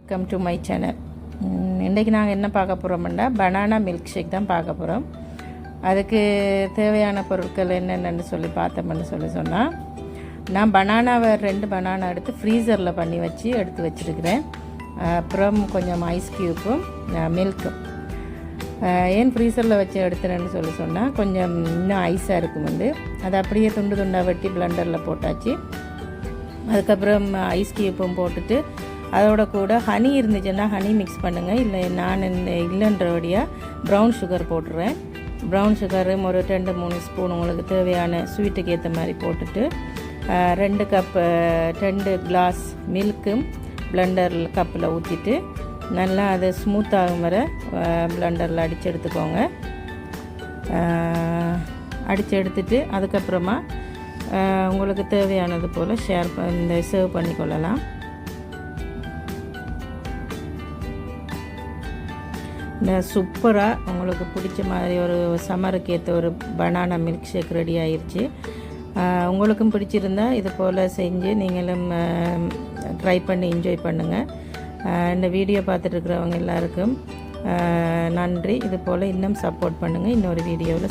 Welcome to my channel. இன்றைக்கி நாங்கள் என்ன பார்க்க போகிறோம்னா பனானா மில்க் ஷேக் தான் பார்க்க போகிறோம். அதுக்கு தேவையான பொருட்கள் என்னென்னு சொல்லி பார்த்தோம்னு சொன்னால், நான் பனானாவை 2 பனானா எடுத்து ஃப்ரீசரில் பண்ணி வச்சு எடுத்து வச்சுருக்கிறேன். அப்புறம் கொஞ்சம் ஐஸ் க்யூப்பும் மில்க்கும். ஏன் ஃப்ரீசரில் வச்சு எடுத்துறேன்னு சொன்னால் கொஞ்சம் இன்னும் ஐஸாக இருக்கும். அதை அப்படியே துண்டு துண்டாக வெட்டி பிளெண்டரில் போட்டாச்சு. அதுக்கப்புறம் ஐஸ் க்யூப்பும் போட்டுட்டு அதோட கூட ஹனி இருந்துச்சுன்னா ஹனி மிக்ஸ் பண்ணுங்கள். இல்லை நான் இல்லைன்றபடியாக ப்ரௌன் சுகர் போட்டுறேன். ப்ரௌன் சுகரும் ஒரு 2-3 ஸ்பூன் உங்களுக்கு தேவையான ஸ்வீட்டுக்கு ஏற்ற மாதிரி போட்டுட்டு 2 கிளாஸ் மில்க்கும் பிளெண்டர் கப்பில் ஊற்றிட்டு நல்லா அது ஸ்மூத்தாகும் வர பிளெண்டரில் அடித்து எடுத்துக்கோங்க. அடித்து எடுத்துட்டு அதுக்கப்புறமா உங்களுக்கு தேவையானது போல் சர்வ் பண்ணிக்கொள்ளலாம். இந்த சூப்பராக உங்களுக்கு பிடிச்ச மாதிரி ஒரு சம்மருக்கு ஏற்ற ஒரு பனானா மில்க் ஷேக் ரெடி ஆயிடுச்சு. உங்களுக்கும் பிடிச்சிருந்தா இது போல் செஞ்சு நீங்களும் ட்ரை பண்ணி என்ஜாய் பண்ணுங்கள். இந்த வீடியோ பார்த்துட்டு இருக்கிறவங்க எல்லாருக்கும் நன்றி. இது போல் இன்னும் சப்போர்ட் பண்ணுங்கள். இன்னொரு வீடியோவில்